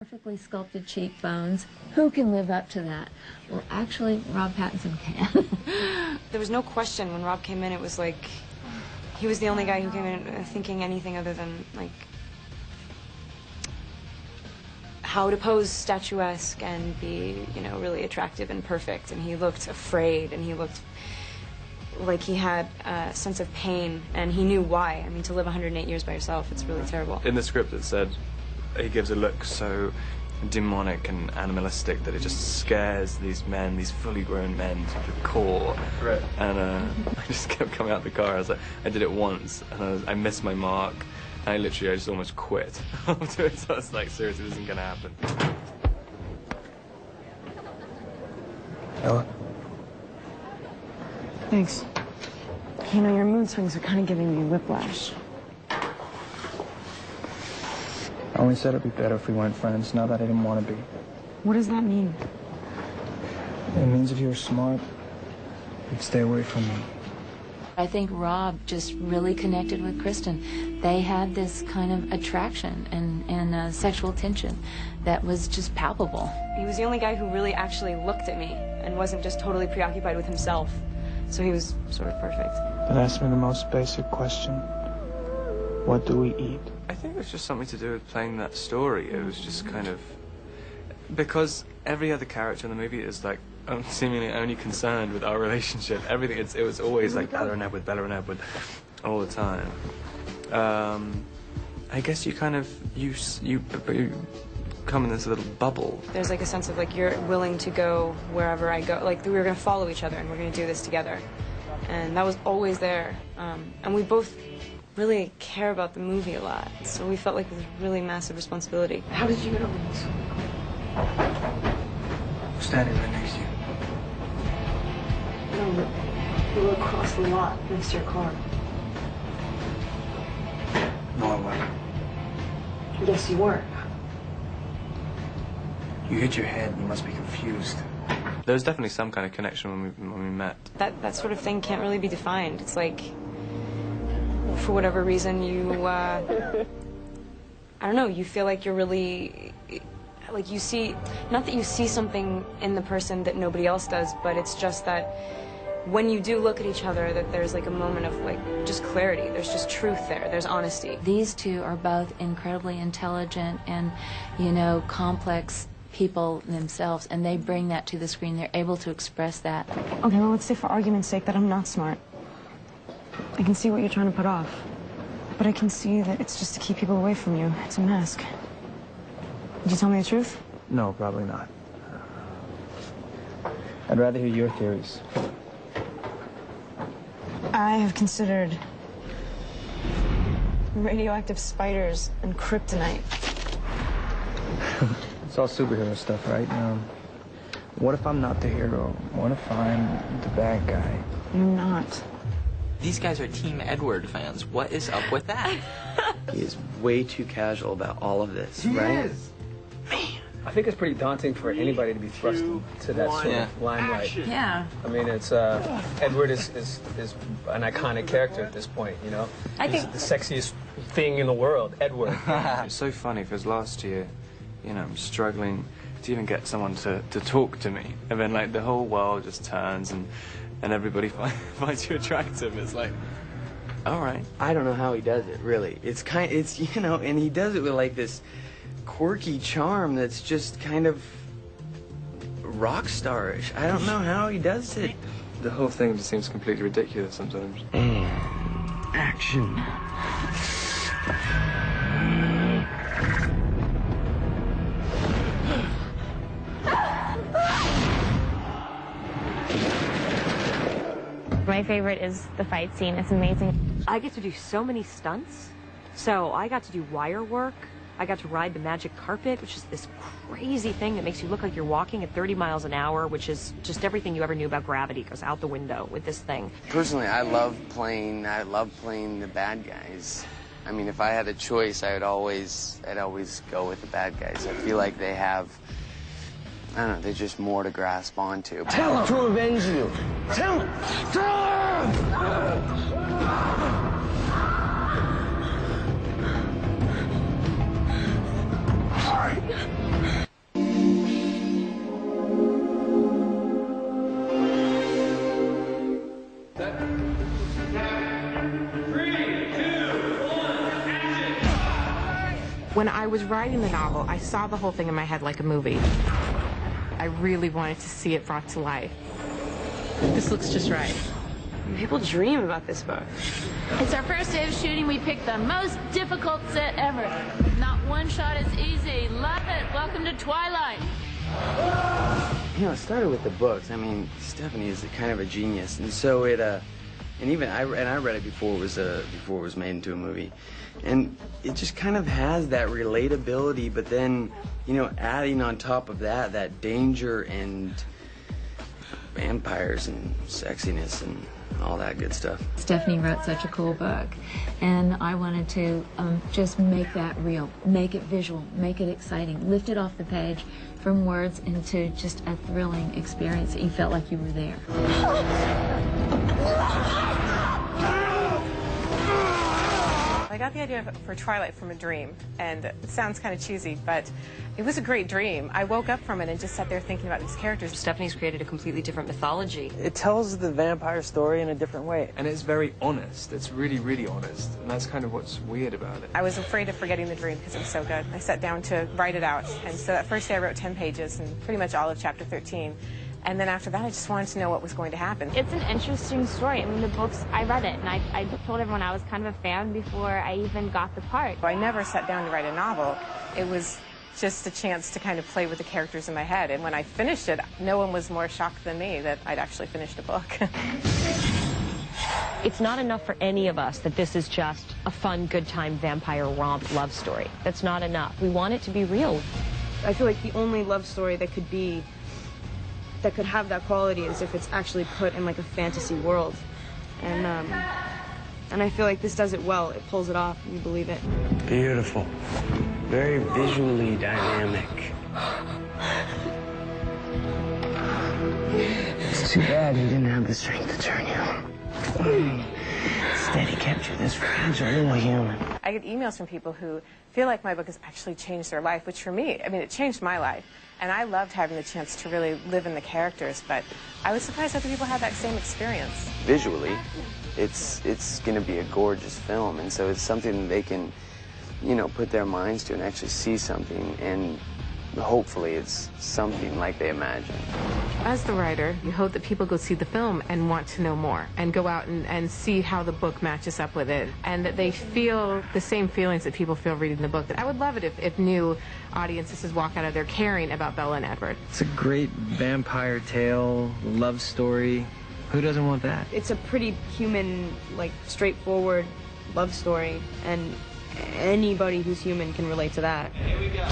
Perfectly sculpted cheekbones. Who can live up to that? Well, actually, Rob Pattinson can. There was no question when Rob came in. It was like he was the only guy who came in thinking anything other than like how to pose statuesque and be, you know, really attractive and perfect. And he looked afraid, and he looked like he had a sense of pain, and he knew why. I mean, to live 108 years by yourself, it's really terrible. In the script it said he gives a look so demonic and animalistic that it just scares these men, these fully grown men, to the core. Right. And I just kept coming out the car. I did it once, and I missed my mark. And I just almost quit after it. So I was like, seriously, this isn't gonna happen. Ella? Thanks. You know, your mood swings are kind of giving me whiplash. I only said it'd be better if we weren't friends, now that I didn't want to be. What does that mean? It means if you were smart, you'd stay away from me. I think Rob just really connected with Kristen. They had this kind of attraction and sexual tension that was just palpable. He was the only guy who really actually looked at me and wasn't just totally preoccupied with himself. So he was sort of perfect. But ask me the most basic question. What do we eat? I think it was just something to do with playing that story. It was just kind of... Because every other character in the movie is like seemingly only concerned with our relationship. Everything, it was always like Bella and Edward, all the time. I guess you kind of, you come in this little bubble. There's like a sense of like you're willing to go wherever I go. Like we were going to follow each other and we're going to do this together. And that was always there. And we both really care about the movie a lot. So we felt like it was a really massive responsibility. How did you know this? I'm standing right next to you. No, you were across the lot next to your car. No, I wasn't. Yes, you were. You hit your head, you must be confused. There was definitely some kind of connection when we met. That sort of thing can't really be defined. It's like, for whatever reason, you, I don't know, you feel like you're really, like you see, not that you see something in the person that nobody else does, but it's just that when you do look at each other, that there's like a moment of like just clarity. There's just truth there. There's honesty. These two are both incredibly intelligent and, you know, complex people themselves, and they bring that to the screen. They're able to express that. Okay, well, let's say for argument's sake that I'm not smart. I can see what you're trying to put off, but I can see that it's just to keep people away from you. It's a mask. Did you tell me the truth? No, probably not. I'd rather hear your theories. I have considered radioactive spiders and kryptonite. It's all superhero stuff, right? What if I'm not the hero? What if I'm the bad guy? You're not. These guys are Team Edward fans. What is up with that? He is way too casual about all of this, right? Is. Man. I think it's pretty daunting for anybody to be thrust into that sort of limelight. Yeah. I mean, it's Edward is an iconic character at this point, you know? He's the sexiest thing in the world, Edward. It's so funny because last year, you know, I'm struggling to even get someone to talk to me. And then, like, the whole world just turns and everybody finds you attractive. It's like, all right. I don't know how he does it, really. It's you know, and he does it with, like, this quirky charm that's just kind of rock starish. I don't know how he does it. The whole thing just seems completely ridiculous sometimes. Action. My favorite is the fight scene. It's amazing. I get to do so many stunts. So I got to do wire work. I got to ride the magic carpet, which is this crazy thing that makes you look like you're walking at 30 miles an hour, which is just everything you ever knew about gravity goes out the window with this thing. Personally, I love playing the bad guys. I mean, if I had a choice, I'd always go with the bad guys. I feel like they have, I don't know, they're just more to grasp onto. Tell him to avenge you. Tell him. Tell him. Sorry. When I was writing the novel, I saw the whole thing in my head like a movie. I really wanted to see it brought to life. This looks just right. People dream about this book. It's our first day of shooting. We picked the most difficult set ever. Not one shot is easy. Love it. Welcome to Twilight. You know, it started with the books. I mean, Stephanie is kind of a genius, and so it, and even I read it before it was made into a movie, and it just kind of has that relatability. But then, you know, adding on top of that, that danger and vampires and sexiness and all that good stuff. Stephanie wrote such a cool book, and I wanted to just make that real, make it visual, make it exciting, lift it off the page from words into just a thrilling experience that you felt like you were there. I got the idea for Twilight from a dream, and it sounds kind of cheesy, but it was a great dream. I woke up from it and just sat there thinking about these characters. Stephanie's created a completely different mythology. It tells the vampire story in a different way. And it's very honest. It's really, really honest. And that's kind of what's weird about it. I was afraid of forgetting the dream because it was so good. I sat down to write it out, and so that first day I wrote 10 pages and pretty much all of chapter 13. And then after that, I just wanted to know what was going to happen. It's an interesting story. I mean, the books, I read it, and I told everyone I was kind of a fan before I even got the part. I never sat down to write a novel. It was just a chance to kind of play with the characters in my head. And when I finished it, no one was more shocked than me that I'd actually finished a book. It's not enough for any of us that this is just a fun, good time vampire romp love story. That's not enough. We want it to be real. I feel like the only love story that could have that quality is if it's actually put in like a fantasy world. And I feel like this does it well. It pulls it off and you believe it. Beautiful. Very visually dynamic. It's too bad he didn't have the strength to turn you. Instead, he kept you this fragile little human. I get emails from people who feel like my book has actually changed their life, which for me, I mean, it changed my life. And I loved having the chance to really live in the characters, but I was surprised other people had that same experience. Visually, it's going to be a gorgeous film, and so it's something that they can, you know, put their minds to and actually see something, and hopefully it's something like they imagine. As the writer, you hope that people go see the film and want to know more, and go out and see how the book matches up with it, and that they feel the same feelings that people feel reading the book. I would love it if new audiences just walk out of there caring about Bella and Edward. It's a great vampire tale, love story. Who doesn't want that? It's a pretty human, like, straightforward love story, and anybody who's human can relate to that. Here we go.